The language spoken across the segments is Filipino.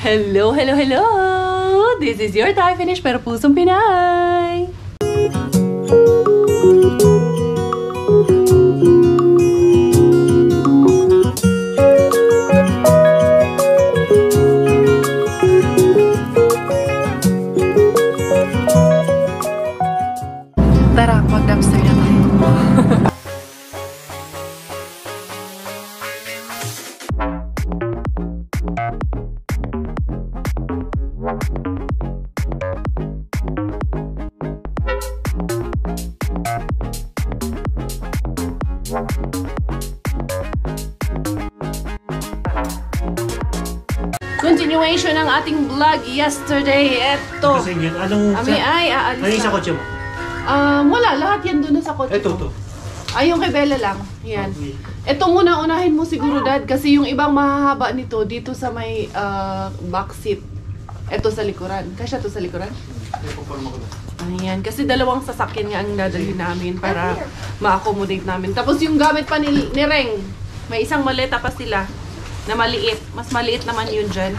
Hello, hello, hello! This is your Thai Finish pero pusong Pinay! Tara, mag-dumpster na tayo. Continuation ng ating vlog yesterday. Eto. Kasi yun, anong aalis ano yung sa kotse mo? Wala. Lahat yan doon na sa kotse Ito, ko. to. Ay, yung kay Bella lang. Yan. Okay. Ito muna, unahin mo siguro, Dad. Kasi yung ibang mahahaba nito, dito sa may back seat. Ito sa likuran. Kasya to sa likuran? Ayan. Kasi dalawang sasakyan nga ang dadalhin namin para ma-accommodate namin. Tapos yung gamit pa ni Reng, may isang maleta pa sila na maliit. Mas maliit naman yun dyan.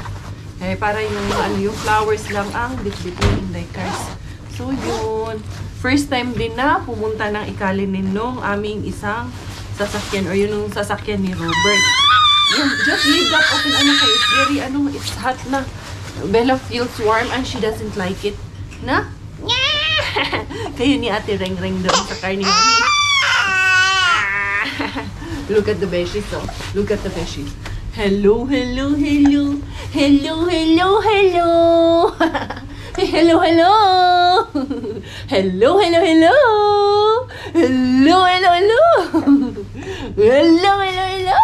Eh, para yung flowers lang ang bitbitin in the cars. So, yun. First time din na pumunta ng ikalinin nung aming isang sasakyan or yun yung sasakyan ni Robert. Yun, just leave that open. It's very, it's hot na. Bella feels warm and she doesn't like it. Na? Kayo ni Ate Reng-Reng doon sa car ni Mami. Look at the beshies, oh. Look at the beshies. Hello, hello, hello. Hello, hello, hello. Hello, hello. Hello, hello, hello. Hello, hello, hello. Hello, hello, hello.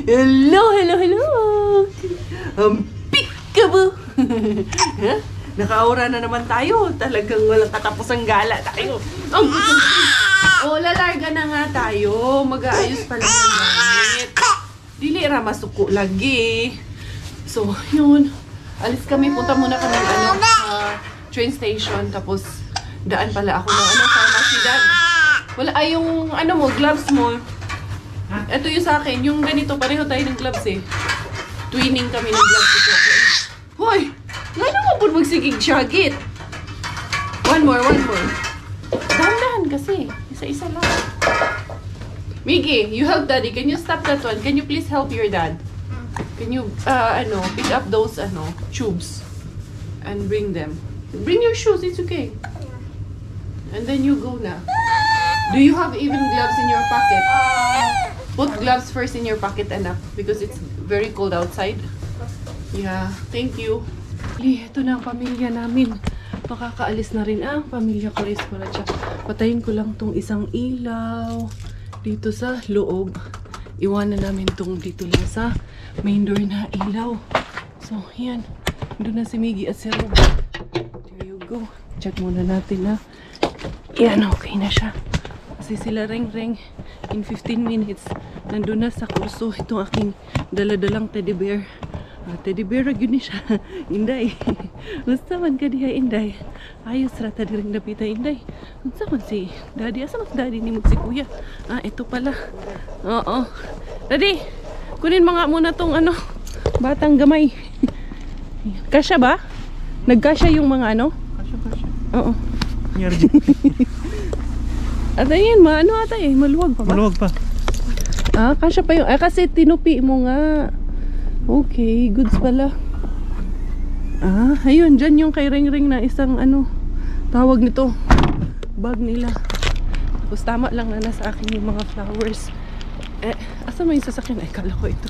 Hello, hello, hello. Peekaboo. Naka-aura na naman tayo. Talagang walang katapusang gala tayo. Lalarga na nga tayo. Mag-aayos pa lang ng gamit. Dili ra masuko lagi. So, yun. Alis kami. Punta muna kami train station. Tapos, daan pala ako ng pharmacy, Dad. Wala, yung mo, gloves mo. Ito yung sa akin. Yung ganito, pareho tayo ng gloves eh. Twinning kami ng gloves ito. Hoy! Ngayon mo po magsigig syagit. One more. Dahan-dahan kasi. Isa-isa lang. Miggy, you help Daddy. Can you stop that one? Can you please help your dad? Can you, pick up those, tubes and bring them. Bring your shoes, it's okay. And then you go na. Do you have even gloves in your pocket? Put gloves first in your pocket, anak, because it's very cold outside. Yeah, thank you. Ito na ang pamilya namin. Makakaalis na rin ang pamilya ko. Patayin ko lang tong isang ilaw dito sa loob. Iwanan namin tong dito lang sa main door na ilaw. So, yan. Doon na si Miggy at si Rob. There you go. Check muna natin na. Yan, okay na siya. Kasi sila Reng-Reng in 15 minutes. Nandun na sa kurso itong aking daladalang teddy bear. Teddy bear yun ni siya. Inday. Basta man ka diha, Inday. Ayos rata di rin napita, Inday. Basta man si Daddy. Asa mas Daddy ni mo si Kuya? Ito pala. Oo. Daddy, kunin mga muna tong batang gamay. Kasya ba? Nagkasya yung mga Kasya. Oo. Nyarji. At ayun, ata eh. Maluwag pa ba? Maluwag pa. Kasya pa yung... kasi tinupi mo nga. Okay, goods pala. Ayun, dyan yung kay Reng-Reng na isang tawag nito, bag nila. Tapos tama lang na nasa akin yung mga flowers. Asa mo yung sasakyan? Kala ko ito.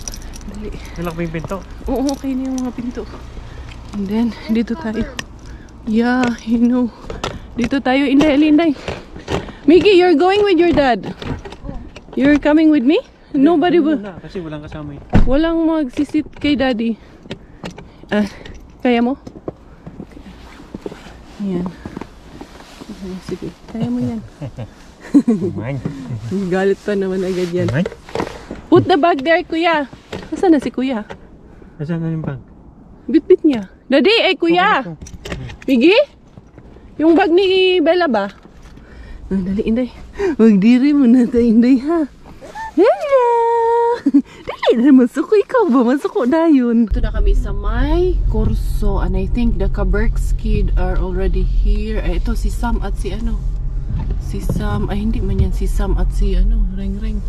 Dali. Nalak mo yung pinto? Oo, okay na yung mga pinto. And then, dito tayo. Yeah, dito tayo, Inday. Miggy, you're going with your dad. You're coming with me? Nobody will. Kasi walang kasama eh. Walang magsisit kay Daddy. Kaya mo? Yan. Sige, kaya mo yan. Galit pa naman agad yan. Put the bag there, Kuya. Nasaan na si Kuya? Nasaan na yung bag? Bit-bit niya. Daddy, Kuya! Miggy? Yung bag ni Bella ba? Dali, Inday. Magdiri mo na tayo, Inday, ha? Hello! Dali! Ay, masuko ikaw ba? Masuko na yun. Ito na kami sa may Corso. And I think the Kaberks kid are already here. Ay, ito si Sam at si ano. Si Sam. Ay, hindi man yan. Si Sam at si ano. Ring.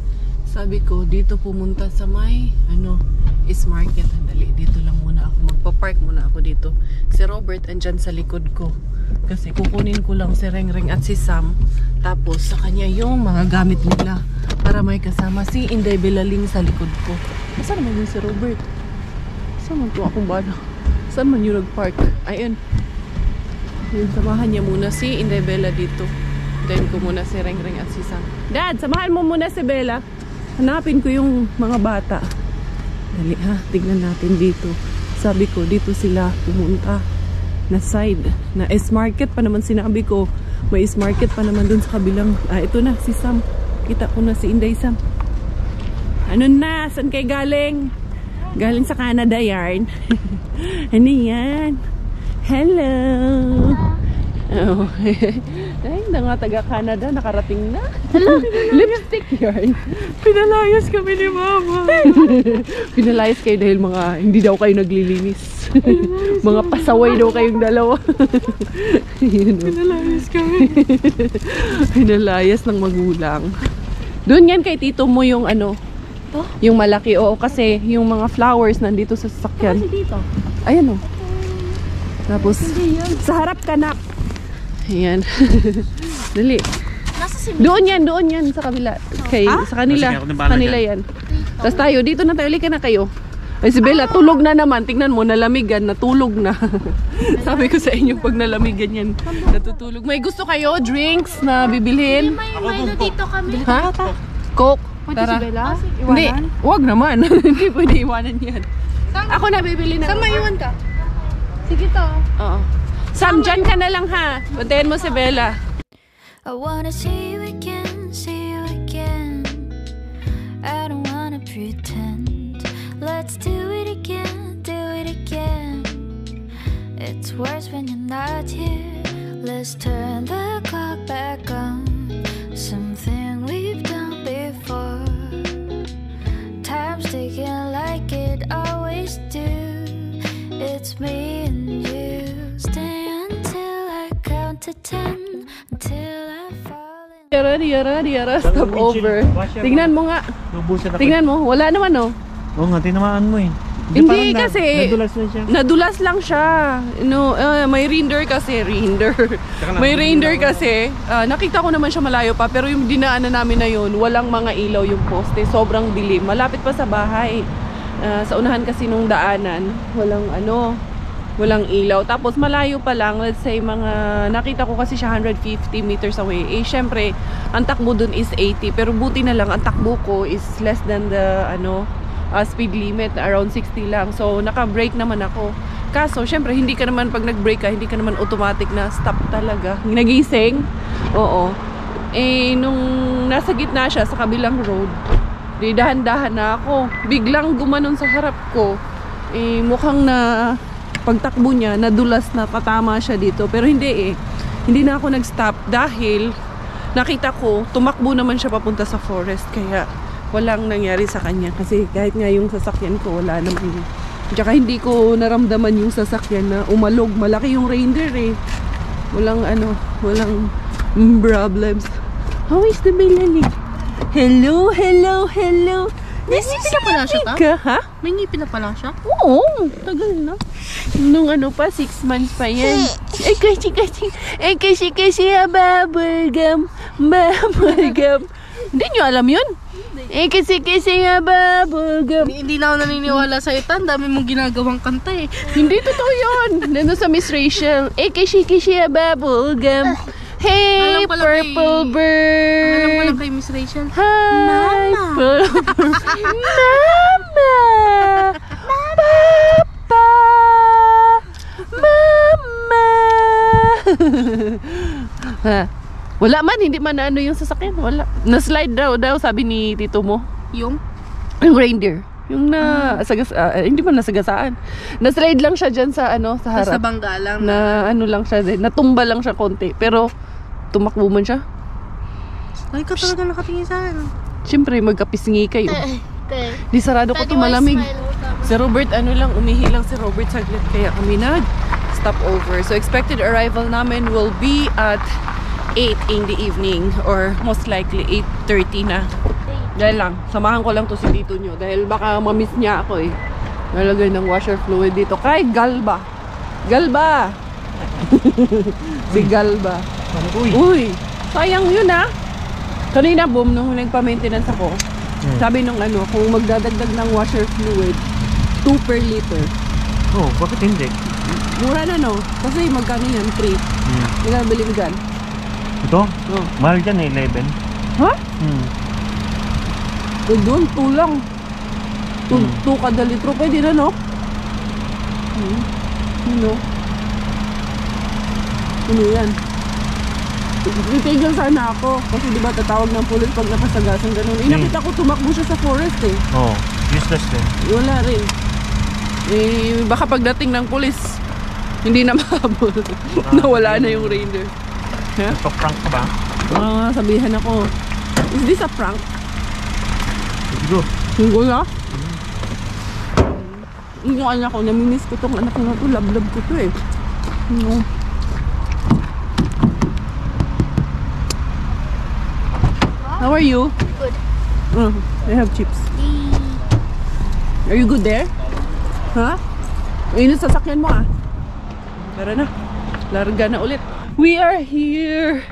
Sabi ko, dito pumunta sa may ano, is market. Andali, dito lang muna ako. Magpa-park muna ako dito. Si Robert andyan sa likod ko. Kasi kukunin ko lang si Ring at si Sam. Tapos sa kanya yung mga gamit nila. Para may kasama si Inday Belaling sa likod ko. Saan naman yung si Robert? Saan man to akong bala? Saan man yung nag-park? Ayun. Yung samahan niya muna si Inday Bella dito. Then ko muna si Ring at si Sam. Dad, samahan mo muna si Bella. Hanapin ko yung mga bata. Dali ha, tignan natin dito. Sabi ko, dito sila pumunta. Na side. Na S-Market pa naman sinabi ko. May S-Market pa naman dun sa kabilang. Ah, ito na, si Sam. Kita ko na si Inday Sam. Ano na? Saan kayo galing? Galing sa Canada yarn. Ano yan? Hello! Oh. Ay, mga taga-Canada, nakarating na. Hello! Lipstick yarn. Pinalayas kami ni Mama. Pinalayas kayo dahil mga, hindi daw kayo naglilinis. Mga pasaway daw kayong dalawa. Pinalayas kami. Pinalayas ng magulang. Doon yan kay tito mo yung ano, yung malaki. Oo, kasi yung mga flowers nandito sa sasakyan. Kasi dito. Ayan o. Tapos, sa harap ka na. Ayan. Dali. Doon yan sa kabila. Kay, sa kanila. Kanila yan. Tapos tayo, dito na tayo. Lika na kayo. Ay si Bella, tulog na naman. Tingnan mo, nalamigan, natulog na. Sabi ko sa inyo, pag nalamigan yan, natutulog. May gusto kayo? Drinks na bibilhin? May Milo dito kami. Ha? Coke? Tara. Si Bella? Hindi, wag naman. Hindi pwede iwanan yan. Ako na bibili na. Saan maiwan ka? Sige to. Oo. Sam, dyan ka na lang ha. Puntayin mo si Bella. I wanna see you again, see you again. I don't wanna pretend. Let's do it again, do it again. It's worse when you're not here. Let's turn the clock back on. Something we've done before. Time's ticking like it always do. It's me and you. Stay until I count to 10. Until I fall in. Yara, stop over. Tingnan mo nga. Tingnan mo, wala naman oh. Oo nga, tinamaan mo eh. Hindi kasi Nadulas na siya. nadulas lang siya. No, may reindeer kasi, May reindeer kasi. Nakita ko naman siya malayo pa, pero yung dinaanan namin na yun, walang mga ilaw yung poste, sobrang dilim. Malapit pa sa bahay. Sa unahan kasi nung daanan, walang ilaw. Tapos malayo pa lang, let's say mga, nakita ko kasi siya 150 meters away. Eh syempre, ang takbo dun is 80, pero buti na lang ang takbo ko is less than the speed limit, around 60 lang. So naka-brake naman ako. Kaso syempre hindi ka naman, pag nag-brake ka, hindi ka naman automatic na stop talaga. Nagising. Oo. Eh nung nasa gitna siya sa kabilang road, di dahan-dahan na ako. Biglang gumanon sa harap ko. Eh mukhang na pagtakbo niya, nadulas na patama siya dito. Pero hindi eh. Hindi na ako nag-stop dahil nakita ko, tumakbo naman siya papunta sa forest. Kaya walang nangyari sa kanya. Kasi kahit nga yung sasakyan ko, wala naman. Tsaka hindi ko naramdaman yung sasakyan na umalog. Malaki yung reindeer eh. Walang problems. How is the Belaling? Hello. May ngipin na pala siya, Ka, ha? May ngipin na pala siya? Oo, tagal na. Nung 6 months pa yan. Ay, kasi, bubblegum. Hindi nyo alam yun? Kasi, bubblegum. Hindi na ako naniniwala sa ito. Ang dami mong ginagawang kanta eh. Hindi totoo yun. Nandun sa Miss Rachel. Kasi, bubblegum. Hey, Alam pala purple bird. Alam mo lang kay Miss Rachel. Hi, Mama. Mama. Papa. Mama. Ha? Wala man, hindi man ano yung sasakyan. Wala. Na-slide daw sabi ni tito mo. Yung Reindeer. Yung hindi man nasagasaan. Na-slide lang siya dyan sa sa harap. sa bangga lang. Na lang siya din. Natumba lang siya konti. Pero tumakbo man siya. Ay, ka talaga nakatingin sa akin. Siyempre, magkapisngi kayo. Okay. Di sarado ko Daddy, to why malamig. smile? Si Robert, ano lang, umihi lang si Robert saglit. Kaya kami nag-stop over. So expected arrival namin will be at 8 in the evening. Or most likely 8:30 na. Dahil lang, samahan ko lang to si Tito nyo. Dahil baka mamiss niya ako eh. Nalagay ng washer fluid dito. Kay Galba. Galba! Si Galba. Uy! Uy! Sayang yun ah! Kanina boom, nung nagpa-maintenance ako, sabi nung ano, kung magdadagdag ng washer fluid, 2 per liter. Oh, bakit hindi? Mura na no? Kasi magkano yan? 3. Ilan bili mo dyan? Ito? Oh. Mahal dyan eh, 11. Ha? Doon, 2 lang. 2 kada litro. Pwede na no? Ano? Ano yan? Itigil sana ako. Kasi di ba tatawag ng pulis pag napasagasan ganun. Nakita ko tumakbo siya sa forest eh. Oh, useless din. Wala rin. Eh, baka pagdating ng pulis, hindi na mahabol. Nawala na yung reindeer. Huh? Nagpa-prank ka ba? Sabihan ako. Is this a prank? Siguro. Hindi na? Yung anak ko, namimiss ko tong anak ko na to. Love ko to eh. No. How are you? Good. I have chips. Are you good there? Ha? Init sasakyan mo ah. Tara na. Larga na ulit. We are here.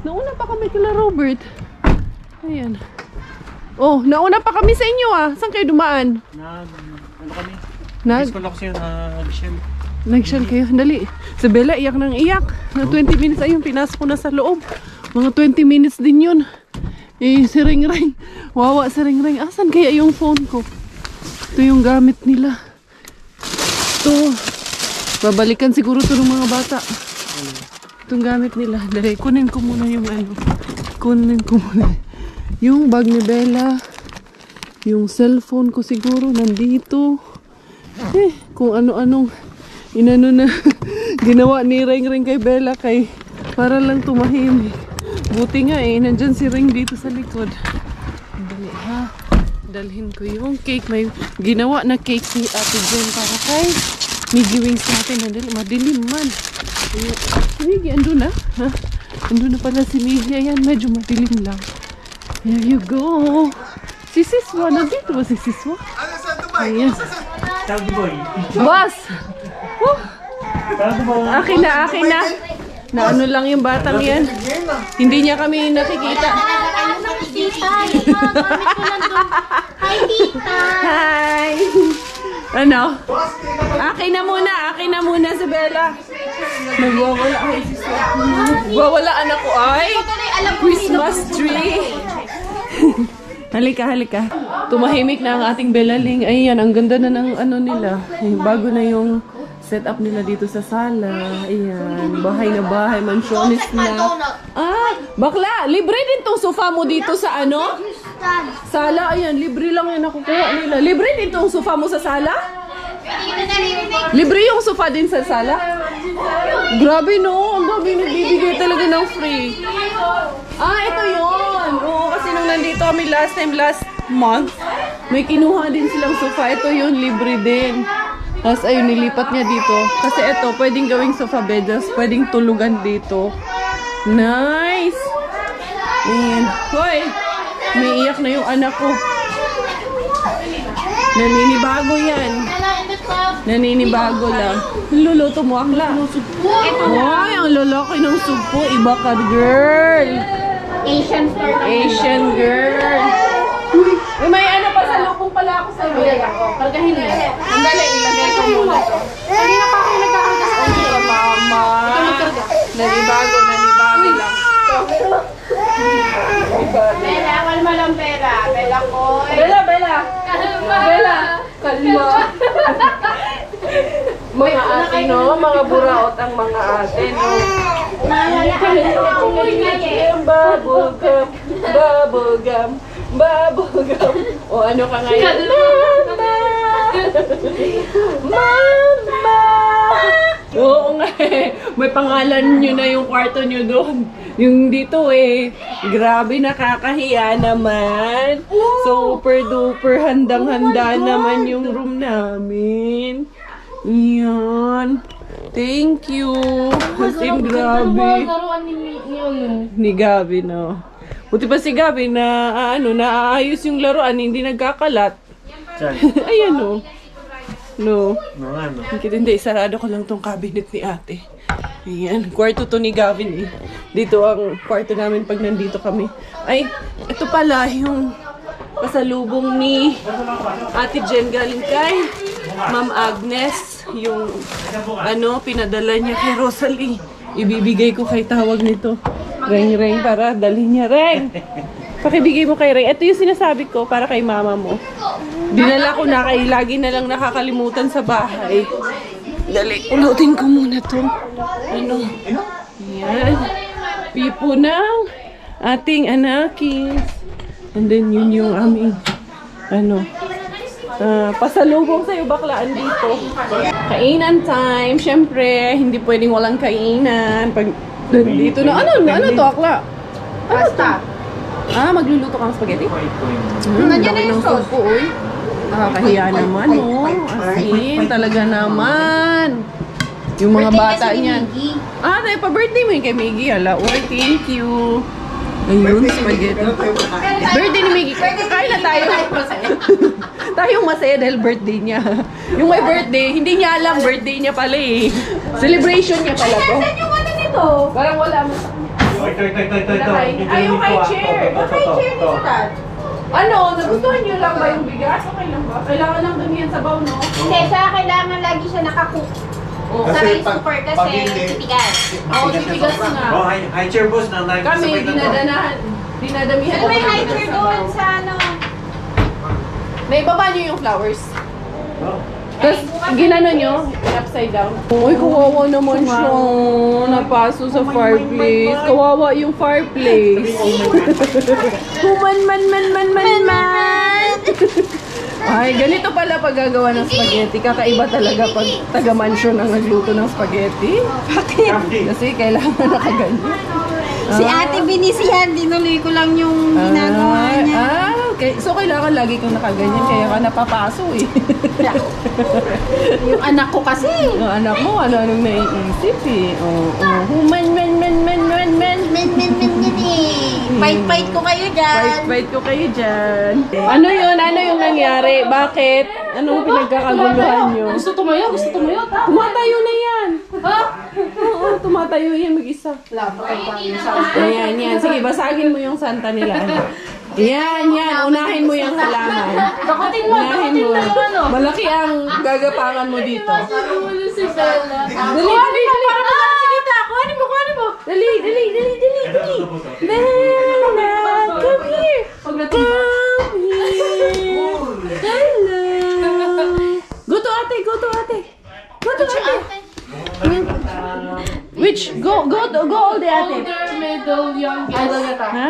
Nauna pa kami kila Robert. Ayan. Oh, nauna pa kami sa inyo ah. Saan kayo dumaan? Ano kami? Nag Disco lang kasi yun, nag-shell. Nag-shell kayo. Dali. Si Bella iyak ng iyak. Na 20 minutes ayun. Pinasok ko na sa loob. Mga 20 minutes din yun. Eh, si Ring Ring. Wawa si Ring Ring. Asan kaya yung phone ko? Ito yung gamit nila. Ito. Babalikan siguro ito ng mga bata. Itong gamit nila. Dali, kunin ko muna yung ano. Kunin ko muna. Yung bag ni Bella. Yung cellphone ko siguro nandito. Eh, kung ano-anong inano na ginawa ni Ring Ring kay Bella kay para lang tumahimik. Buti nga eh, nandyan si Ring dito sa likod. Dali ha. Dalhin ko yung cake. May ginawa na cake si Ate Jen para kay Miggy Wings natin. Dali, madilim man. Si Miggy, andun na. Ha? Andun na pala si Miggy. Ayan, medyo madilim lang. There you go. Si Siswa, nandito ba si Siswa? Ayan. Tawag boy. Boss! Tawag boy. Akin na, akin na. Na ano lang yung batang yan. Hindi niya kami nakikita. Hi, tita! Hi! Ano? Akin na muna si Bella. Nagwawala kay Siswa. Nagwawalaan ako ay Christmas tree. Halika, halika. Tumahimik na ang ating Bellaling. Ayan, ang ganda na ng ano nila. Ay, bago na yung setup nila dito sa sala. Ayan, bahay na bahay, mansyonis na. Ah, bakla, libre din tong sofa mo dito sa ano? Sala, ayan, libre lang yan nakukuha nila. Libre din tong sofa mo sa sala? Libre yung sofa din sa sala? Grabe no, ang dami nagbibigay talaga ng free. Ah, ito yun. Oo, kasi nung nandito kami last month, may kinuha din silang sofa. Ito yun, libre din. Tapos ayun, nilipat niya dito. Kasi ito, pwedeng gawing sofa bed. Pwedeng tulugan dito. Nice! Ayan. Hoy! May iyak na yung anak ko. Naninibago yan. Naninibago lang. Luluto mo akla. Hoy, ang lalaki ng sugpo. Iba ka, girl. Asian girl. Uy, may ano pa sa lupong pala ako sa iyo. Kargahin mo. Andali, ilagay ko muna ito. Kanina pa ako nagkakarga sa kanya. Mama. Nanibago lang. Bella, kalma lang Bella. Bella ko. Bella. Kalma. Mga ate, no? Mga buraot ang mga ate, no? Bubblegum. O ano ka ngayon? Mama! Oo nga eh. May pangalan nyo na yung kwarto nyo doon. Yung dito eh. Grabe, nakakahiya naman. Super duper handang-handa naman yung room namin. Yan. Thank you. As in, grabe. Ni Gabi, no. Buti pa si Gabi na, naaayos yung laruan, hindi nagkakalat. Ayan, no. No. Hindi, sarado ko lang tong cabinet ni ate. Ayan, kwarto to ni Gavin eh. Dito ang kwarto namin pag nandito kami. Ay, ito pala yung pasalubong ni Ate Jen galing kay Ma'am Agnes. Yung, pinadala niya kay Rosalie. Ibibigay ko kay tawag nito. Reng para dalhin niya. Reng! Pakibigay mo kay Reng. Ito yung sinasabi ko para kay mama mo. Dinala ko na kay lagi na lang nakakalimutan sa bahay. Dali, pulutin ko muna to. Ayan. Pipo ng ating anakis. And then yun yung aming, pasalubong sa'yo baklaan dito. Kainan time. Siyempre, hindi pwedeng walang kainan. Pag dito na, ano to, akla? Pasta. Magluluto kang spaghetti? Nandiyan na yung sauce. Uy. Nakakahiya naman, no? Asin, talaga naman. Yung mga bata niyan. Tayo pa-birthday mo yung kay Miggy. Ala, thank you. Ayun, spaghetti. Birthday ni Miggy. Kain na tayo. Tayong masaya dahil birthday niya. Yung may birthday, hindi niya alam, birthday niya pala eh. Celebration niya pala to. Saan yung ano nito? Parang wala mo. Ito. Yung high chair. High chair nito, Dad. Nagustuhan niyo lang ba yung bigas? Okay lang ba? Kailangan lang dun yan sa baw, no? Hindi, kailangan lagi siya nakakook. Sa rice cooker kasi titigas. Titigas nga. High chair boss na Kami, dinadamihan. May high chair doon sa Naibaba niyo yung flowers. Tapos, ginano nyo, upside down. Uy, kawawa naman siya. Napaso sa fireplace. Kawawa yung fireplace. man. Ay, ganito pala pag gagawa ng spaghetti. Kakaiba talaga pag taga-mansion ang nagluto ng spaghetti. Kasi kailangan nakaganyan. Si Ate binisihan, dinuloy ko lang yung ginagawa niya. Okay. So, kailangan lagi kang nakaganyan, kaya ka napapaso eh. Yung anak ko kasi. Yung anak mo, ano-anong naiisip eh. Man. Fight ko kayo dyan. Fight ko kayo dyan. Ano yun? Ano yung nangyari? Bakit? Anong pinagkakaguluhan nyo? Gusto tumayo? Tumatayo na yan. Oo, tumatayo yan mag-isa. Ayan. Sige, basagin mo yung santa nila. Yan. Unahin mo yung halaman. Unahin mo. Malaki ang gagapangan mo dito. Dali. Kuhanin mo. Dali. Bella, come here. Come here. Hello. Go to ate. Which? Go all the ate. Middle, youngest. Ha?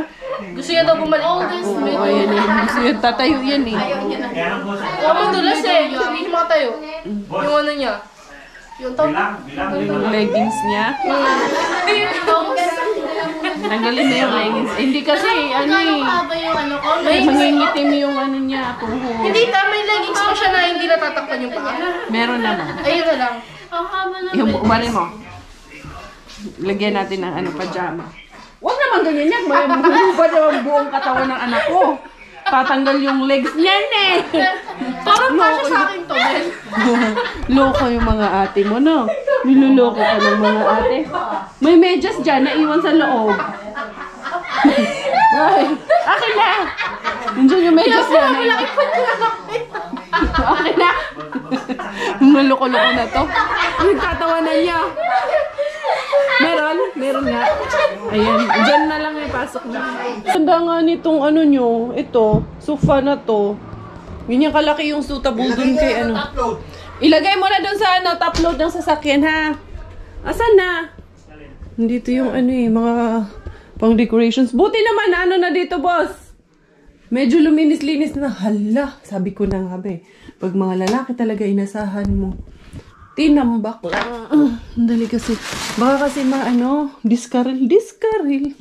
Gusto niya daw bumalik. Oldest, middle. Ayan eh. Gusto yun, tatayo yan eh. Madulas eh. Hindi makatayo. Yung ano niya. Yung Yung leggings niya. Tanggalin na yung leggings. Hindi kasi, may mangingitim yung ano niya, tuhod. Hindi, may leggings pa siya na hindi natatakpan yung paa. Meron naman. Ayun na lang. Yung umarin mo. Lagyan natin ng pajama. Huwag naman ganyan yan. May mahulubad ang buong katawan ng anak ko. Tatanggal yung legs niyan eh. Parang kasya sa akin to, Ben. Loko yung mga ate mo, no? Niluloko ka ng mga ate. May medyas dyan, naiwan sa loob. Ay, akin na! Nandiyan yung medyas dyan. Akin na! Maloko-loko na to. Nagtatawanan niya. Meron nga. Ayan, dyan na lang pasok na. Ganda nga nitong ano nyo, ito, sofa na to. Ganyan kalaki yung suitable dun kay ano. Ilagay mo na dun sa top load ng sasakyan ha. Asan na? Nandito yung mga pang decorations. Buti naman na dito, boss. Medyo luminis-linis na. Hala, sabi ko na nga be. Pag mga lalaki talaga inasahan mo. Tinambak lang. Dali kasi. Baka kasi diskaril.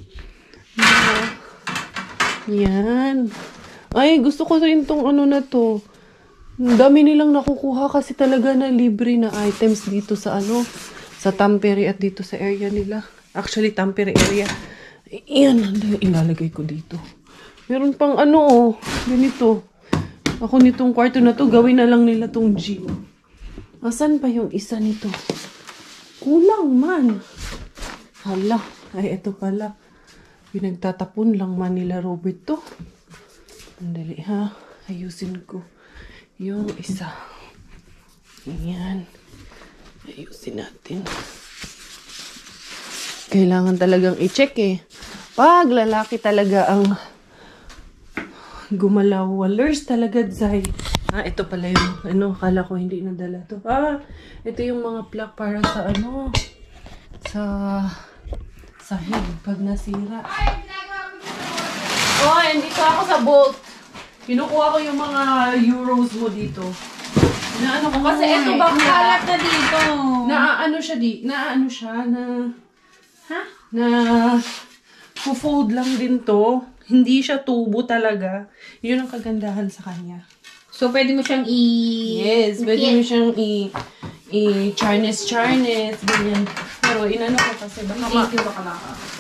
Yan. Ay, gusto ko rin tong na to. Ang dami nilang nakukuha kasi talaga na libre na items dito sa sa Tampere at dito sa area nila. Actually, Tampere area. Yan, ilalagay ko dito. Meron pang ganito. Ako nitong kwarto na to, gawin na lang nila tong gym. Asan pa yung isa nito? Kulang man. Hala, ay ito pala. Pinagtatapon lang man nila Robert to. Andali ha, ayusin ko. Yung isa. Ayan. Ayusin natin. Kailangan talagang i-check Pag lalaki talaga ang gumalaw. Walers talaga, Zay. Ito pala yung, kala ko hindi nadala to. Ito yung mga plug para sa, sa head pag nasira. Dito ako sa Bolt. Kinukuha ko yung mga euros mo dito. Ko kasi ito ba kalat na dito. Fold lang din to. Hindi siya tubo talaga. Yun ang kagandahan sa kanya. So, pwede mo siyang Yes, pwede mo siyang charnes, ganyan. Pero ko kasi baka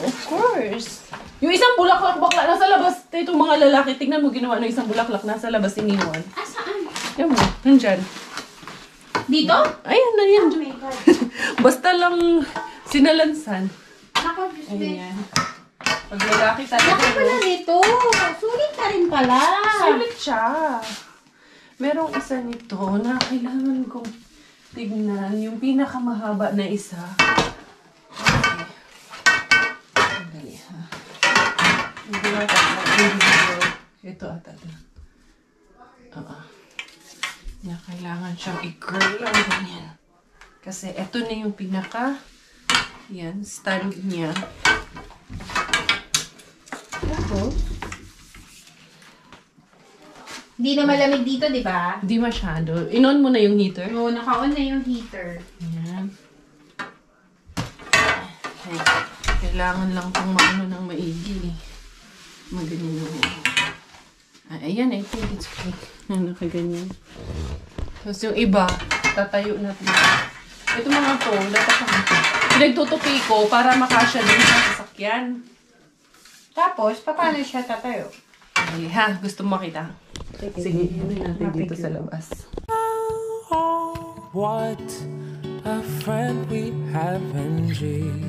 Of course. Yung isang bulaklak bakla nasa labas. Itong mga lalaki, tignan mo ginawa ng isang bulaklak nasa labas iniwan. Saan? Yan mo, nandyan. Dito? Ayan na yan. Basta lang sinalansan. Ako, Diyos me. Ayan. Pag lalaki talaga. Laki pala nito. Sulit ka rin pala. Sulit siya. Merong isa nito na kailangan kong tignan. Yung pinakamahaba na isa. Okay. Sandali ha. Hindi na ito ata. Na kailangan siyang i-curl lang ganyan. Kasi ito na yung stand niya. Hindi na malamig dito, di ba? Hindi masyado. In-on mo na yung heater? Oo, naka-on na yung heater. Ayan. Okay. Kailangan lang itong ng maigi. Maganyan yung ayan, I think it's okay. Nakaganyan. Tapos yung iba, tatayo natin. Ito mga to, dapat pinagtutupi ko para makasya din sa sasakyan. Tapos, paano siya tatayo? Okay, gusto mo makita? Sige, yun natin dito sa labas. What a friend we have in Jesus.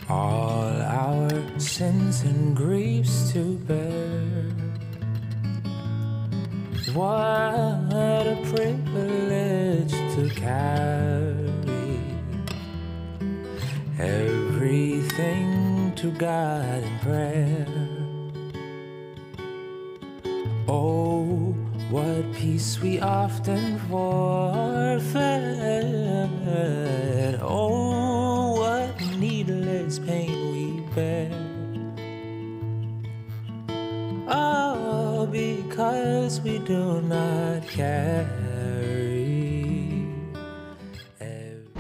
All our sins and griefs to bear. What a privilege to carry everything to God in prayer. Oh, what peace we often forfeit. Oh, what needless pain we bear. Oh, because we do not carry.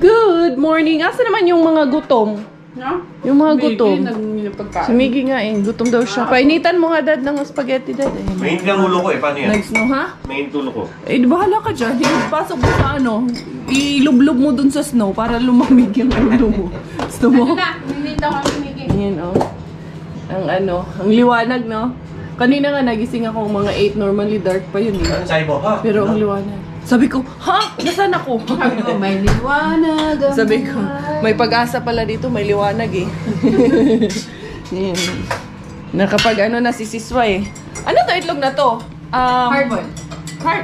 Good morning! Asa naman yung mga gutom? No? Yung mga gutom. Pagkain. Si Miggy nga gutom daw siya. Painitan mo nga dad ng spaghetti dad Main lang ulo ko paano yan? Next no ha? Main tulo ko. Bahala ka dyan. Pasok mo sa ilublob mo dun sa snow para lumamig yung ulo mo. Gusto mo? Nilita ko si Miggy. Ayan ang liwanag no? Kanina nga nagising ako mga 8, normally dark pa yun Ano sabi mo, ha? Pero ang liwanag. Sabi ko, nasaan ako? May liwanag. Sabi ko, may pag-asa pala dito, may liwanag Yan. Na kapag nasisiswa Ano to itlog na to? Hard-boiled.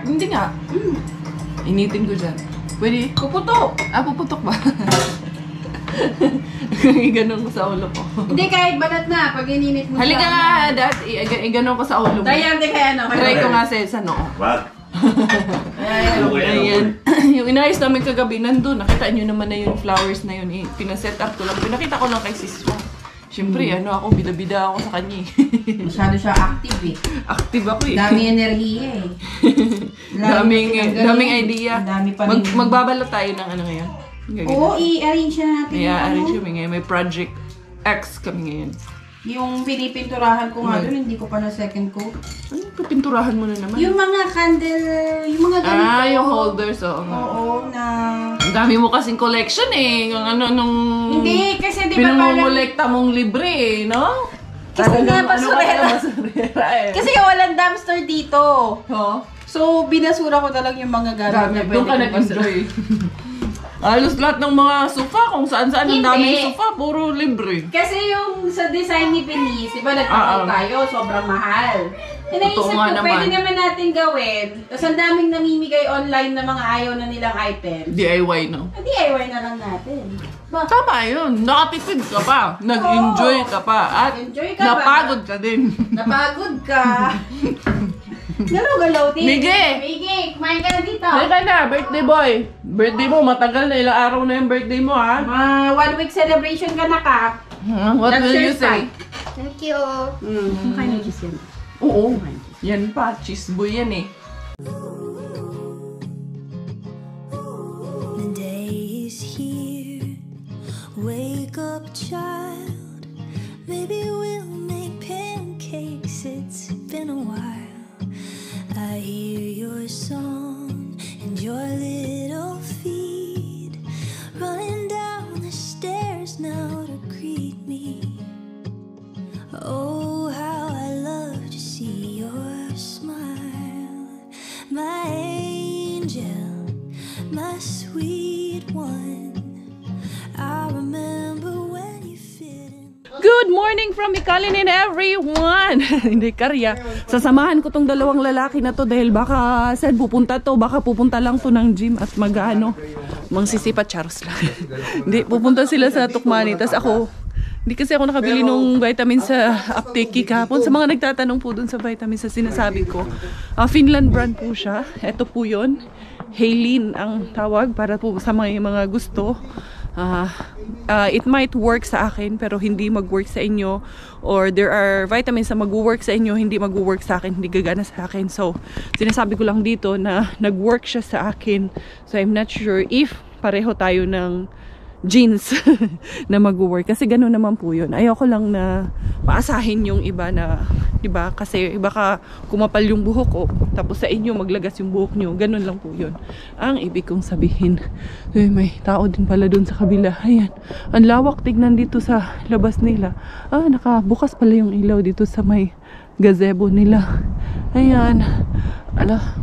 Hindi nga. Initin ko dyan. Pwede? Puputok! Puputok ba? Iganon ko sa ulo ko. Hindi, kahit balat na. Pag ininit mo Halika nga, dad. Iganon ko sa ulo mo. Tayante kaya Try ko nga sa noo. Wag. Ayan. Yung inayos namin kagabi, nandun. Nakita nyo naman na yung flowers na yun. Pinaset up ko lang. Pinakita ko lang kay Siswa. Siyempre, ako, bida-bida ako sa kanya. Masyado siya active eh. Active ako eh. Dami enerhiya eh. daming idea. Dami pa Magbabalot tayo ng ngayon. Oo, i-arrange na natin. I-arrange kami ngayon. May Project X kami ngayon. Yung pinipinturahan ko nga doon, hindi ko pa na second coat. Ano pinturahan mo na naman? Yung mga candle, yung mga ganito. Yung holders, Oo, na... Ang dami mo kasing collection eh. Yung nung... Hindi, kasi di ba parang... Pinamumulekta mong libre eh, no? Kasi nga, basurera. Basurera eh. Kasi walang dumpster dito. So, binasura ko na lang yung mga gamit na Doon ka nag-enjoy. Halos lahat ng mga sofa, kung saan-saan ang daming sofa, puro libre. Kasi yung sa design ni Benice, di ba nagpapag tayo, sobrang mahal. Naisip ko, pwede naman natin gawin. Tapos ang daming namimigay online na mga ayaw na nilang items. DIY, no? DIY na lang natin. Tama yun. Nakatipid ka pa. Nag-enjoy ka pa. At napagod ka din. Napagod ka. Galaw-galaw din. Miggy! Miggy, kumain ka na dito. Halika na, birthday boy. Birthday mo, matagal na. Ilang araw na yung birthday mo, ha? 1 week celebration ka na, Kap. What will you say? Thank you. Kain ng cheese yan. Oo. Yan pa, cheese boy yan eh. The day is here. Wake up, child. Maybe we'll make pancakes. It's been a while. I hear your song and your little feet running down the stairs now to greet me. Oh, how I love to see your smile, my angel, my sweet one. I remember when you fit in. Good morning from Ikalinin, everyone! Hindi karya. Sasamahan ko tong dalawang lalaki na to dahil baka saan pupunta to? Baka pupunta lang to ng gym at mangsisipa Charles lang. Hindi, pupunta sila sa Tukmani. Tapos ako, hindi kasi ako nakabili nung vitamin sa apteki kahapon. Sa mga nagtatanong po dun sa vitamin sa sinasabi ko. Finland brand po siya. Ito po yun. Haylin ang tawag para po sa mga gusto. It might work sa akin pero hindi mag-work sa inyo, or there are vitamins na mag-work sa inyo, hindi mag-work sa akin, hindi gagana sa akin. So sinasabi ko lang dito na nag-work siya sa akin, so I'm not sure if pareho tayo ng jeans na mag-work, kasi gano'n naman po yun. Ayoko lang na maasahin yung iba na, diba, kasi baka kumapal yung buhok ko tapos sa inyo maglagas yung buhok nyo, gano'n lang po yun ang ibig kong sabihin. May tao din pala dun sa kabila. Ayan, ang lawak, tignan dito sa labas nila. Nakabukas pala yung ilaw dito sa may gazebo nila. Ayan.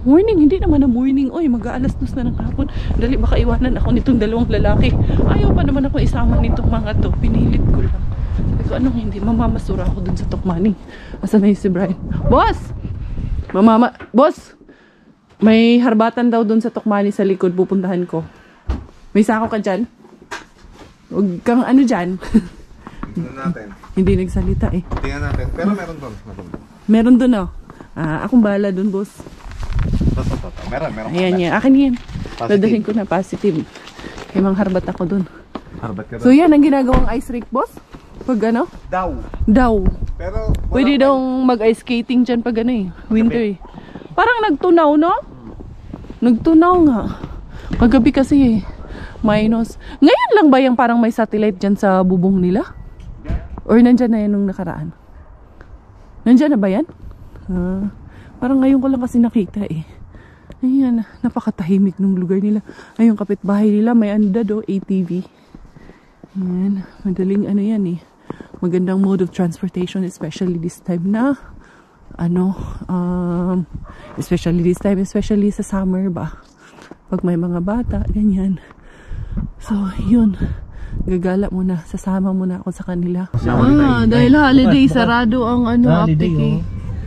Morning, hindi naman na morning. Oy, mag-aalas 2 na ng hapon. Dali, baka iwanan ako nitong dalawang lalaki. Ayaw pa naman ako isama nitong mga to. Pinilit ko lang. Sabi ko, anong hindi? Mamamasura ako dun sa Tukmani. Asa na si Brian? Boss! Boss! May harbatan daw dun sa Tukmani sa likod. Pupuntahan ko. May sako ka dyan? Huwag kang dyan. Tingnan natin. Hindi nagsalita eh. Tingnan natin. Pero meron doon. Meron doon oh. Akong bahala doon, boss. Meron. Ayan yan. Akin yan. Dadahin ko na positive. Kaya mangharbat ako doon. Harbat ka doon. So yan ang ginagawang ice rink, boss? Pag Daw. Pero pwede daw mag-ice skating dyan pag winter eh. Parang nagtunaw, no? Nagtunaw nga. Kagabi kasi minus. Ngayon lang ba yung parang may satellite dyan sa bubong nila? Or nandyan na yan nung nakaraan? Nandyan na ba yan? Parang ngayon ko lang kasi nakita eh. Ayan, napakatahimik ng lugar nila. Ayun, kapitbahay nila, may ATV. Ayan, madaling yan eh. Magandang mode of transportation, especially this time na especially sa summer ba. Pag may mga bata, ganyan. So, yun. Gagala muna, sasama muna ako sa kanila. Dahil holiday, sarado ang apteki.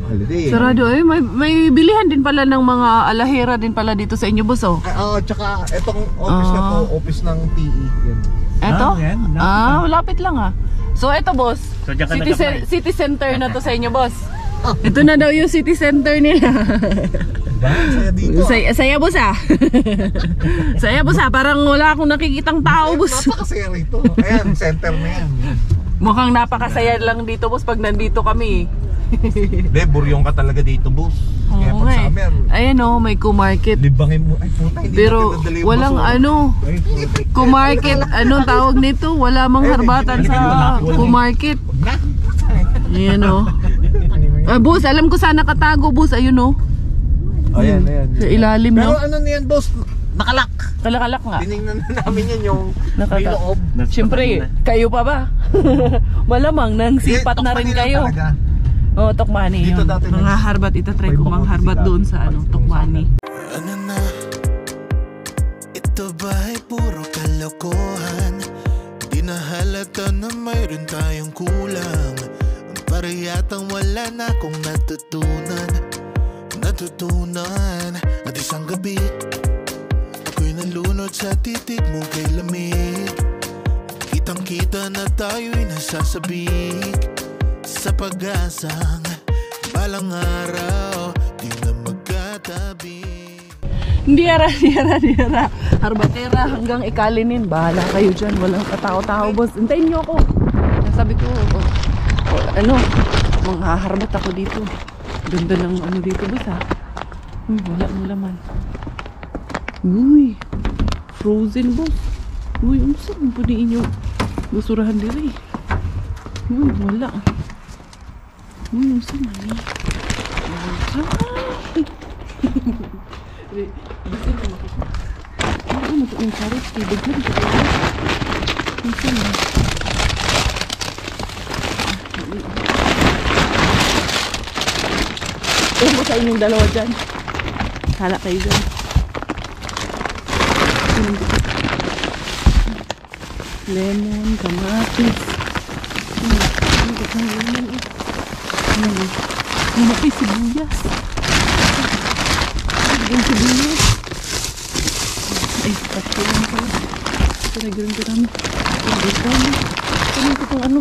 Holiday. Sarado eh. May bilihan din pala ng mga alahera din pala dito sa inyo, boss oh. Tsaka itong office na to, office ng PE. Yan. Eto? Lapit lang ah. So eto, boss. So, city center na to sa inyo, boss. Ito na daw yung city center nila. Saya dito. Saya, boss ah. Saya, boss ah. Parang wala akong nakikitang tao, boss. Napakasaya rito. Ayan, center na yan. Mukhang napakasaya lang dito, boss, pag nandito kami. Hindi, buryong ka talaga dito, boss. Kaya Oo pag nga eh. summer, Ayan o, may kumarket. libangin mo. Ay, puta, hindi Pero natin nadali yung walang basura. ano, Ay, puta. kumarket, anong tawag nito? Wala mang harbatan sa kumarket. Na. Ayan o. Boss, alam ko saan nakatago, boss. Ayun o. Ayan, ayan. Sa ilalim, Pero no? ano niyan, boss? Nakalak. Kalakalak nga. Tinignan na namin yan yung may Nakaka- loob. Siyempre, kayo pa ba? Malamang nang sipat na rin kayo. Oo, Tokmani Dito yun. dati Mga harbat, itatry ko mang harbat doon sa ano, Tokmani. Ano na? Ito ba'y puro kalokohan? Di na halata na mayroon tayong kulang. Para yatang wala na akong natutunan. At isang gabi ako'y nalunod sa titig mo kay lamig. Kitang kita na tayo'y nasasabik sa pag-asang balang araw di na magkatabi. Hindi ara. Harbatera hanggang ikalinin. Bahala kayo dyan. Walang katao-tao, boss. Hintayin nyo ako. Sabi ko, ano, manghaharbat ako dito. Ganda ng ano dito, boss, ha? Wala mo laman. Uy, frozen, boss. Uy, saan po di inyo basurahan diri? Uy, wala. Uy, saan man eh? Gusto mo makita? Ano mo ito yung carrot? Tibig na dito. Saan man? Mo sa inyong dalawa dyan. Hala kayo dyan. Lemon, kamatis. Lumaki sibuyas. Lagyan sibuyas. Ay, pati lang pala. Lagyan karami. Lagyan ko itong ano.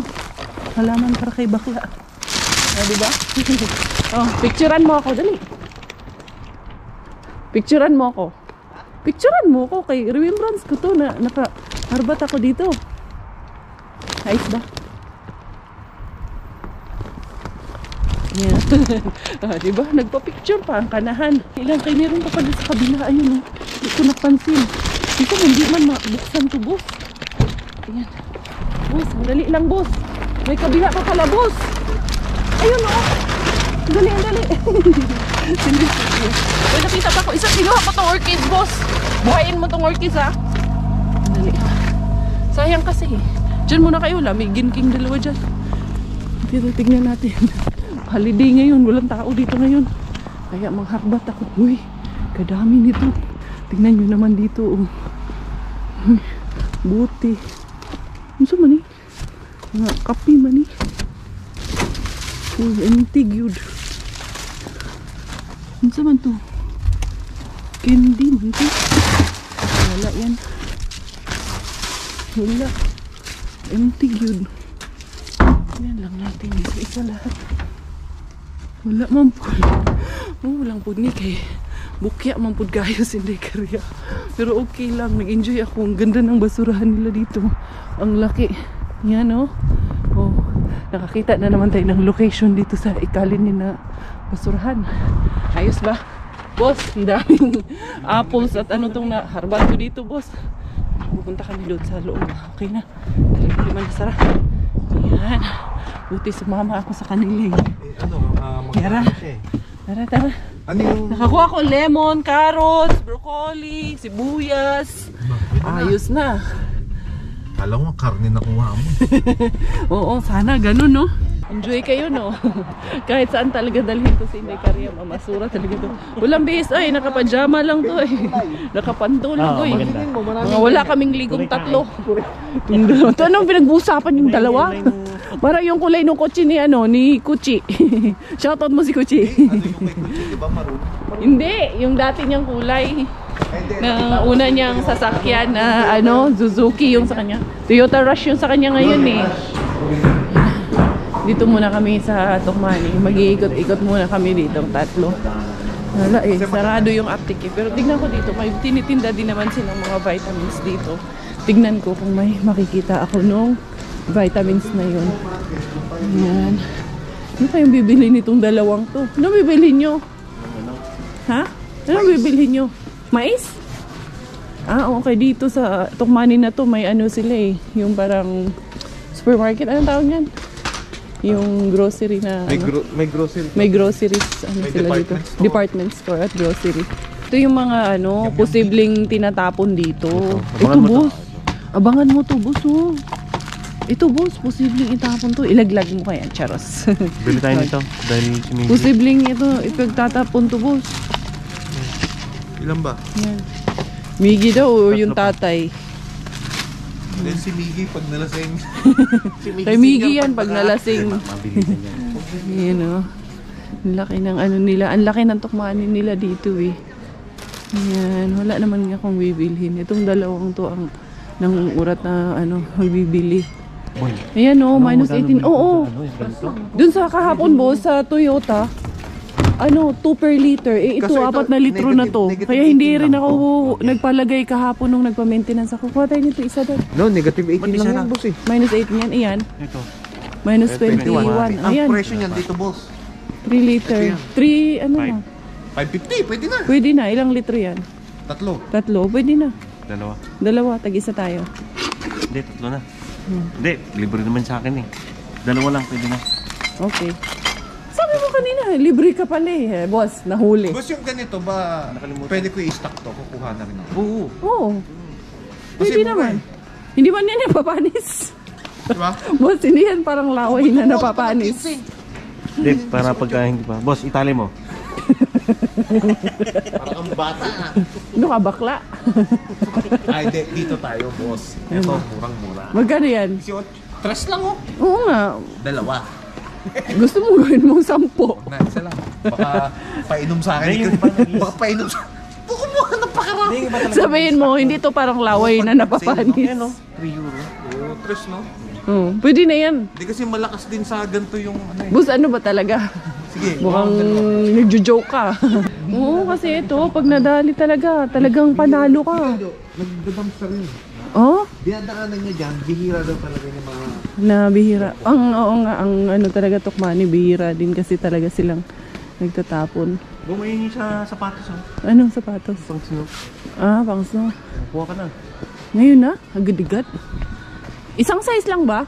Halaman para kay bakla. Diba? Oh, picturean mo ako, dali. Picturean mo ako. Picturean mo ako kay remembrance ko to na naka-harbat ako dito. Ayos ba? Yeah. Diba? Nagpa-picture pa ang kanahan. Ilang kayo meron pa pala sa kabila. Ayun, hindi ko napansin. Dito, hindi man mabuksan to, boss. Ayan. Boss, dali lang, boss. May kabila pa pala, boss. Ayun, oh. Dali. Uy, nakita pa ko. Isa, kinuha ko tong orchid, boss. Buhayin mo tong orchid, ha. Dali. Sayang kasi. Diyan muna kayo. Lamigin king dalawa dyan. Dito, tignan natin. Holiday ngayon. Walang tao dito ngayon. Kaya mangharbat ako. Uy, kadami nito. Tignan nyo naman dito. Oh. Buti. Ano sa mani? Mga kapi mani. Uy, antig yun. Ano sa man to? Candy man to. Wala yan. Wala. Antig yun. Yan lang natin. Isa lahat. Wala man po. Walang po ni kay bukya man po gayos hindi karya. Pero okay lang. Nag-enjoy ako. Ang ganda ng basurahan nila dito. Ang laki. Yan, oh. Oh. Nakakita na naman tayo ng location dito sa ikalinin na basurahan. Ayos ba? Boss, ang daming apples at ano tong naharbat ko dito, boss. Pupunta kami doon sa loob. Okay na. Hindi man nasara. Ayan. Buti sumama ako sa kanila. Tara. Tara. Ano yung... Nakakuha ko lemon, carrots, broccoli, sibuyas. Ayos na. Alam mo, karne nakuha mo. Oo, sana ganun, no? Enjoy kayo, no? Kahit saan talaga dalhin to si Inday Karya, mamasura talaga to. Walang bihis, ay, nakapajama lang to, eh. Nakapantulog, eh. Mga wala kaming ligong tatlo. Ito, anong pinag-uusapan yung dalawa? Para yung kulay ng kotse ni, ni Kuchi. Shoutout mo si Kuchi. Ano yung may kutsi, di ba maroon? Hindi, yung dati niyang kulay. Na una niyang sasakyan na Suzuki yung sa kanya. Toyota Rush yung sa kanya ngayon eh. Dito muna kami sa Tokmani. Mag-iikot-ikot muna kami dito, tatlo. Wala eh, sarado yung aptiki. Pero tignan ko dito, may tinitinda din naman silang mga vitamins dito. Tignan ko kung may makikita ako nung Vitamins na yun. Ayan. Ano kayong bibili nitong dalawang to? Ano bibili nyo? Ha? Ano bibili nyo? Mais? Ah, okay. Dito sa Tukmani na to, may ano sila eh. Yung parang supermarket. Anong tawag yan? Yung grocery na May grocery. may groceries ano May sila dito. department store. Department store at grocery. Ito yung mga ano, posibleng tinatapon dito. Ito, Abangan mo to. boss. Abangan mo to, boss. Oh. Ito, boss. Posibleng itapon to. Ilaglag mo kaya, charos. Bili tayo nito dahil si Miggy. Posibleng ito, ipagtatapon to, boss. Ilan ba? Yan. Miggy daw o yung tatay. Then si Miggy pag nalasing. Kay Miggy yan pag nalasing. Mabilisan yan. Ayan o. Ang laki ng ano nila. Ang laki ng tukmanin nila dito eh. Ayan. Wala naman nga akong bibilhin. Itong dalawang to ang nang urat na ano, magbibili. Ayan o, minus 18. Oo. Dun sa kahapon boss, sa Toyota, ano, 2 per liter. Eh, ito, Kaso ito, 4 na litro na to. negative Kaya hindi 18 rin lang. ako nagpalagay kahapon nung nagpa-maintenance ako. Kuha tayo nito isa doon. No, negative 18 lang yan, boss eh. Minus 18 yan. Ayan. Ito. Minus 21. 21. Ang Ayan. presyo niyan dito, boss. 3 liter. 3, ano na. 550, pwede na. Pwede na. Ilang litro yan? Tatlo. Tatlo. Pwede na. Dalawa. Dalawa. Tag-isa tayo. Hindi, tatlo na. Hindi, libre naman sa akin eh. Dalawa lang, pwede na. Okay. Sabi mo kanina, libre ka pala eh. Boss, nahuli. Boss, yung ganito ba, pwede ko i-stock to? Kukuha na rin ako. Oo. Oo. Kasi Pwede mura naman. eh. Hindi man yan napapanis. Diba? Boss, hindi yan parang laway na napapanis. Hindi, para pagka hindi pa. Boss, itali mo. Parang ang bata. Ano ka, bakla? Ay, dito tayo, boss. Ito, murang-mura. Magkano yan? Tres lang, oh. Oo nga. Dalawa. Gusto mo gawin mong 10. Na, isa lang. Baka painom sa akin. Ngayon pa nag-iis. Baka painom sa akin. Buko mo, napakarami. Hindi, iba talaga. Sabihin mo, hindi to parang laway na napapanis. Yan o, 3 euro. Oo, tres, no? Oo, pwede na yan. Hindi kasi malakas din sa ganito yung ano eh. Boss, ano ba talaga? Sige. Mukhang nagjo-joke ka. Oo, kasi ito, pag nadali talaga, talagang panalo ka. Nagdadamster yun. Oh? Dinadaanan niya dyan, bihira daw talaga yung mga... Na bihira. Oo nga, ang ano talaga Tukmani, bihira din kasi talaga silang nagtatapon. Bumayin sa sapatos o. Anong sapatos? Pang snow. Ah, pang snow. Kuha ka na. Ngayon na, agad-agad. Isang size lang ba?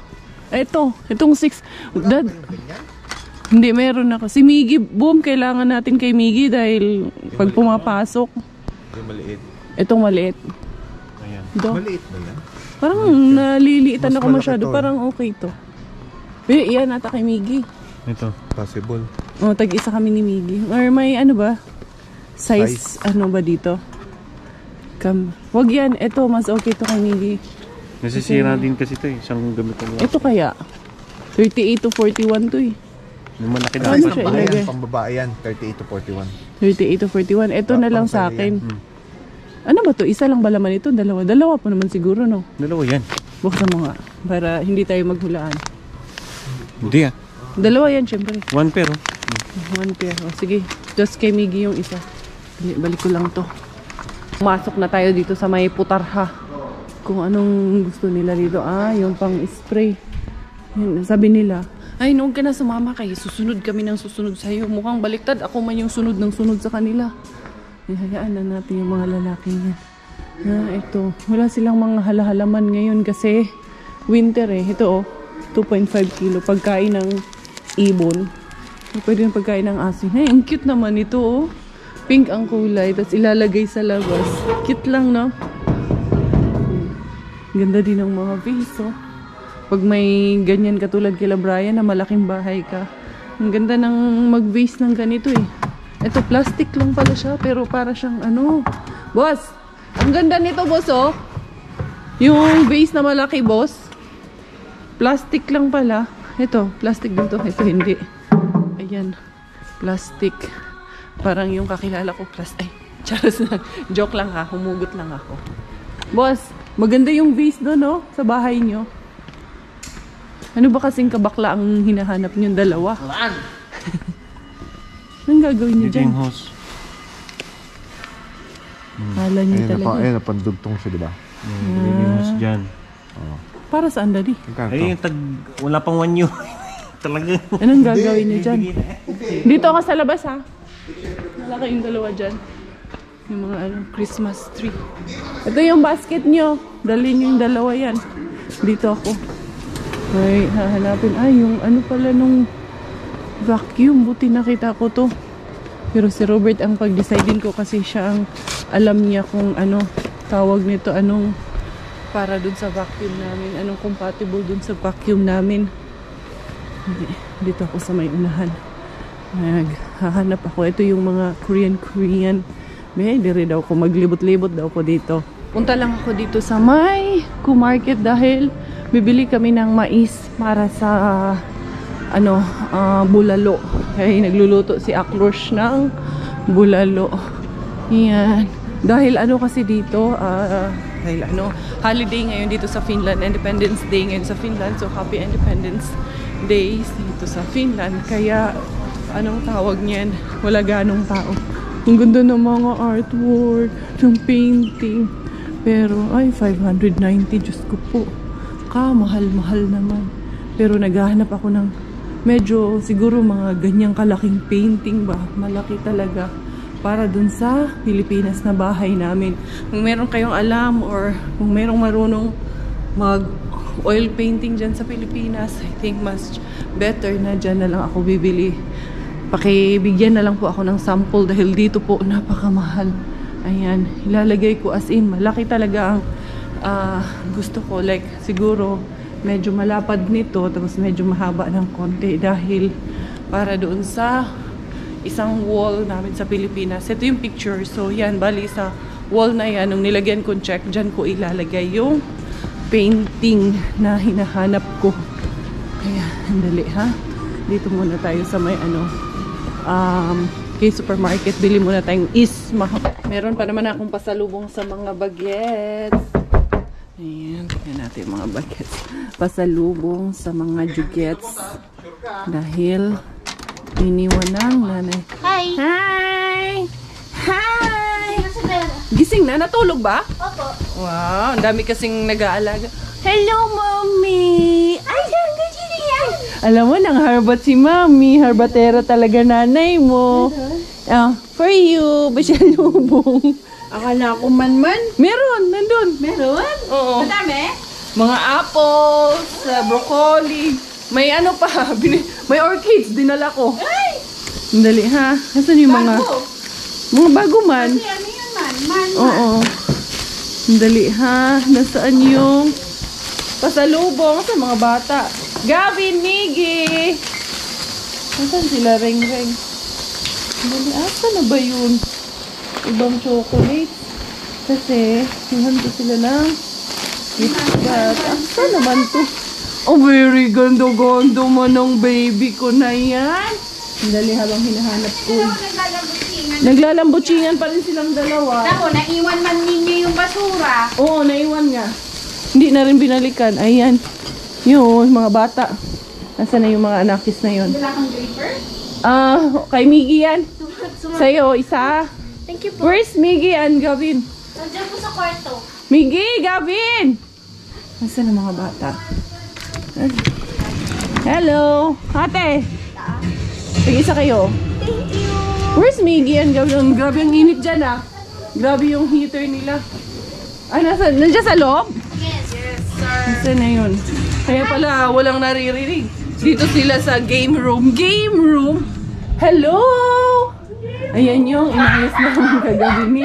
Itong 6. Dad, hindi, meron ako. Si Miggy, boom, kailangan natin kay Miggy dahil pag pumapasok, Yung maliit. itong maliit. Ayan. Do. Maliit ba yan? Parang naliliitan Mas ako malaki masyado. to, eh. Parang okay to. Pero iyan ata kay Miggy. Ito. Possible. O, tag-isa kami ni Miggy. Or may ano ba? Size, ano ba dito? Wag yan. Ito, mas okay to kay Miggy. Nasisira din kasi ito eh. Isang gamit lang. Ito kaya? 38 to 41 to eh. Yung malaki Ano na. siya Pambabae ilagay? yan, pambabae yan. 38 to 41. 38 to 41. Ito na lang sa akin. Ano ba to? Isa lang ba laman ito? Dalawa? Dalawa po naman siguro, no? Dalawa yan. Buksan mo nga. Para hindi tayo maghulaan. Hindi ah. Dalawa yan, syempre. 1 pair oh. 1 pair. O, sige. Just kay Miggy yung isa. Balik ko lang to. Pumasok na tayo dito sa may putarha. Kung anong gusto nila dito. Ah, yung pang spray. Yun, sabi nila, ay, noon ka na sumama kayo. Susunod kami ng susunod sa'yo. Mukhang baliktad. Ako man yung sunod ng sunod sa kanila. Hayaan na natin yung mga lalaki niya. Ito. Wala silang mga halahalaman ngayon kasi winter eh. Ito oh. 2.5 kilo. Pagkain ng ibon. Pwede yung pagkain ng asin. Ay, ang cute naman ito oh. Pink ang kulay. Tapos ilalagay sa labas. Cute lang no? Ganda din ng mga vase oh. Pag may ganyan katulad kila Brian na malaking bahay ka. Ang ganda ng mag-vase ng ganito eh. Ito plastic lang pala siya pero para siyang ano. Boss! Ang ganda nito boss oh. Yung vase na malaki boss. Plastic lang pala. Ito, plastic din to. Ito hindi. Ayan. Plastic. Parang yung kakilala ko plastic. Ay, charos lang. Joke lang ha. Humugot lang ako. Boss, maganda yung vase doon oh. Sa bahay nyo. Ano ba kasing kabakla ang hinahanap nyo? Dalawa? Anong gagawin nyo Ito dyan? yung hose. Kala nyo talaga. Ayun, napandugtong siya, diba? Yung hose dyan. Para saan, Daddy? Ay, yung wala pang 1 year. Talaga. Anong gagawin niyo dyan? Dito ako sa labas, ha? Malaki yung dalawa dyan. Yung mga Christmas tree. Ito yung basket nyo. Dalhin nyo yung dalawa yan. Dito ako. Ay, hahanapin. Ay, yung ano pala nung vacuum. Buti nakita ko to. Pero si Robert ang pag-decidin ko kasi siya ang alam niya kung ano tawag nito, anong para dun sa vacuum namin, anong compatible dun sa vacuum namin. Dito ako sa may unahan. Naghahanap ako. Ito yung mga Korean. May dire daw ko, maglibot-libot daw ko dito. Punta lang ako dito sa may Q-Market dahil bibili kami ng mais para sa bulalo. Kaya nagluluto si Akrosh ng bulalo. Yan. Dahil kasi dito, dahil holiday ngayon dito sa Finland, Independence Day ngayon sa Finland. So happy Independence Day dito sa Finland. Kaya anong tawag niyan? Wala ganong tao. Ang ganda ng mga artwork, ng painting. Pero ay 590, Diyos ko po. Mahal-mahal naman. Pero naghahanap ako ng medyo siguro mga ganyang kalaking painting ba. Malaki talaga. Para dun sa Pilipinas na bahay namin. Kung meron kayong alam or kung merong marunong mag oil painting dyan sa Pilipinas, I think mas better na dyan na lang ako bibili. Pakibigyan na lang po ako ng sample dahil dito po napakamahal. Ayan, ilalagay ko as in malaki talaga ang gusto ko. Like siguro medyo malapad nito tapos medyo mahaba ng konti dahil para doon sa isang wall namin sa Pilipinas. Ito yung picture. So yan, bali sa wall na yan, nung nilagyan kong check, dyan ko ilalagay yung painting na hinahanap ko. Kaya, andali ha. Dito muna tayo sa may kay supermarket. Bili muna tayong isma. Meron pa naman akong pasalubong sa mga bagets. Ayan, tingnan natin yung mga bagets. Pasalubong sa mga jugets. Dahil iniwan ng nanay. Hi! Hi! Hi! Gising na? Natulog ba? Opo. Wow, ang dami kasing nag-aalaga. Hello, Mommy! Ay, alam mo, nang harbat si Mommy. Harbatera talaga nanay mo. For you, basyalubong. Akala ko man. Meron, nandun. Meron? Oo. Madami? Mga apples, broccoli. May pa, may orchids, dinala ko. Ay! Dali ha. Nasaan yung mga bago man? Kasi ano yun man? Oo. Dali ha. Nasaan yung pasalubong sa mga bata? Gavin, Miggy! Nasaan sila? Ring. Dali, asa na ba yun? Ibang chocolate. Kasi, sinuhan ko sila ng KitKat. Asa naman to? Oh, very ganda-ganda man ng baby ko na yan. Dali habang hinahanap ko. Naglalambutsingan pa rin silang dalawa. Ako, naiwan man ninyo yung basura. Oo, naiwan nga. Hindi na rin binalikan. Ayan. Yun, mga bata. Nasaan na yung mga anakis na yun? Wala kang draper? Kay Miggy yan. Sa'yo, isa. Thank you po. Where's Miggy and Gavin? Nandiyan po sa kwarto. Miggy, Gavin! Nasaan ang mga bata? Hello! Ate! Tig-isa kayo. Thank you. Where's Miggy and Gavin? Grabe ang init dyan Grabe yung heater nila. Nandiyan sa loob? Yes, sir. Nasaan na yun? Kaya pala walang naririnig. Dito sila sa game room. Game room! Hello! Ayan yung inayos na mga kagabi ni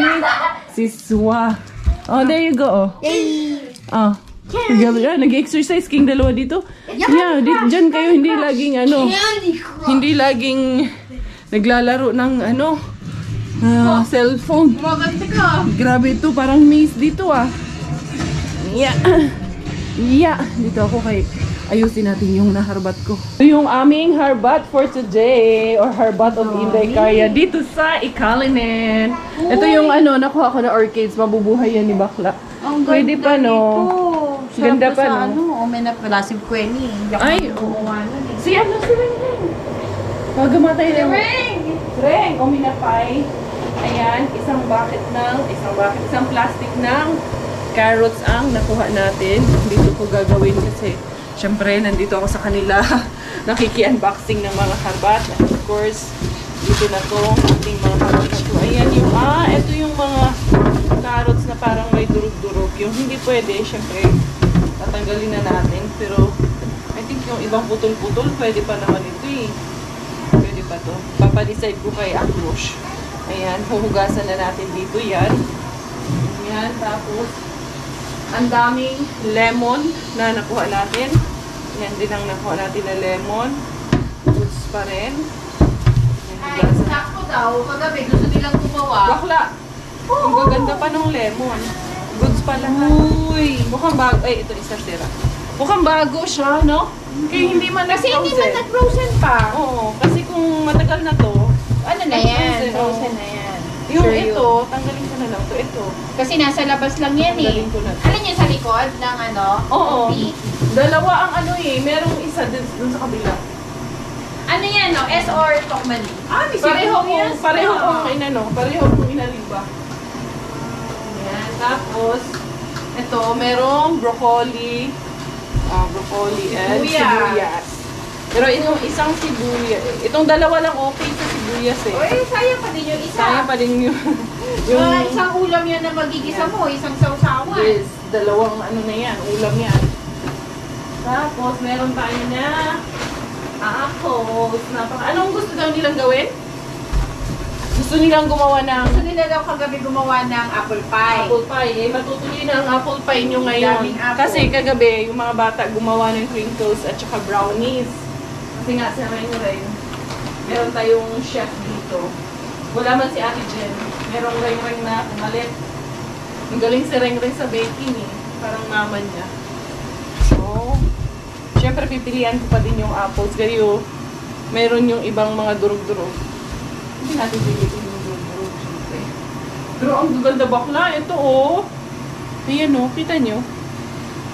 Siswa. Oh, there you go. Nag-exercise kayong dalawa dito. Yeah, dyan kayo hindi laging hindi laging naglalaro ng cellphone. Grabe ito, parang maze dito Yeah, dito ako kay ayusin natin yung naharbat ko. Ito yung aming harbat for today or harbat of Inday Kaya dito sa Ikalinen. Ito yung nakuha ko na orchids, mabubuhay yan ni Bakla. Pwede pa Ganda pa Omena pala si Quenny. Ay, si Ring. Pagamatay na Ring, Ominapay. Ayan, isang plastic ng carrots ang nakuha natin. Dito ko gagawin kasi syempre nandito ako sa kanila. Nakiki-unboxing ng mga harbat. And of course, dito na to ating mga harbat na to. Ayan yung, ito yung mga carrots na parang may durug-durug. Yung hindi pwede, syempre, tatanggalin na natin. Pero, I think yung ibang putol-putol, pwede pa naman ito eh. Pwede pa to. Papadecide ko kay Akrosh. Ayan, huhugasan na natin dito yan. Ayan, tapos, ang daming lemon na nakuha natin. Yan din ang nakuha natin na lemon. Goods pa rin. Ay, sakto daw. Kagabi, gusto nilang gumawa. Bakla! Ang gaganda pa ng lemon. Goods pa lahat. Uy! Mukhang bago. Ay, ito isa sira. Mukhang bago siya, no? Kaya hindi man Kasi nag-frozen. hindi man nag-frozen pa. Oo. Kasi kung matagal na to, Ano na yan? Frozen, Frozen na yan. yung Sure ito, yun. tanggalin ko na lang to. Ito. Kasi nasa labas lang yan eh. Tanggalin ko na to. Alin yung sa likod ng ano? Oo. Coffee? Dalawa ang ano eh. Merong isa dun sa kabila. Ano yan, no? S or Tokman? May Pareho sibuyas kong, pareho na. kong inano, pareho kong inaliba. Ayan, tapos, ito, merong broccoli, broccoli and sibuyas. Pero yung isang sibuyas, itong dalawa lang okay sa sibuyas eh. Uy, sayang pa din yung isa. Sayang pa din yung, Isang ulam yan na magigisa mo, isang sausawan. yes, dalawang ano na yan, ulam yan. Tapos, meron tayo na apples. Anong gusto daw nilang gawin? Gusto nilang gumawa ng Gusto nila daw kagabi gumawa ng apple pie. apple pie. Eh, matutuloy na ang apple pie nyo ngayon. Daming apple. Kasi kagabi, yung mga bata gumawa ng crinkles at saka brownies. Kasi nga, sa rin, meron tayong chef dito. Wala man si Ate Jen. Merong reng-reng na kumalit. Ang galing si reng-reng sa baking eh. Parang mama niya. So, syempre pipilian ko pa din yung apples. Kayo, meron yung ibang mga durug-durug. Hindi natin pilitin yung durug-durug, syempre. Pero ang gaganda bakla. Ito oh. Ayan oh, kita nyo.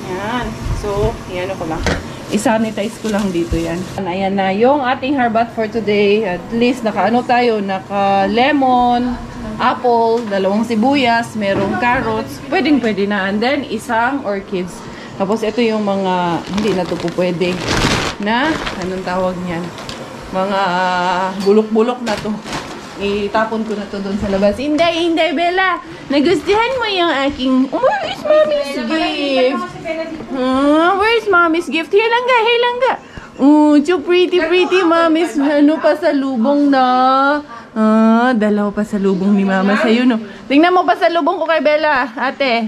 Yan. So, yan ko lang. I-sanitize ko lang dito yan. Ayan na yung ating harbat for today. At least naka-ano tayo, naka-lemon, apple, dalawang sibuyas, merong carrots. Pwedeng-pwede na. And then, isang orchids. Tapos, ito yung mga, hindi na ito po pwede na, anong tawag niyan? Mga bulok-bulok na to. Itapon ko na to doon sa labas. Hindi, Bella. Nagustuhan mo yung aking, where is Mommy's gift? Where's Mommy's gift? Here lang ga. So pretty, Mommy's, ano pa sa lubong na. Dalawa pa sa lubong ni Mama sa'yo, no? Tingnan mo pa sa lubong ko kay Bella, ate.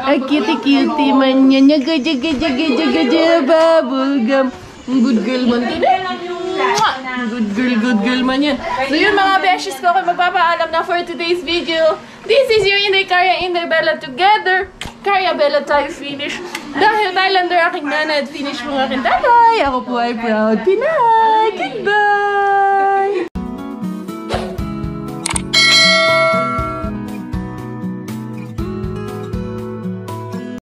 Ay, cutie man yan. Jaga, bubblegum. Good girl man. Good girl man yan. So yun mga beshes ko, kung magpapaalam na for today's video. This is your Inday, Karya, Inday, Bella together. Karya, Bella tayo finish. Dahil Thailander aking nanay at finish mo aking tatay. Ako po ay proud Pinay. Goodbye!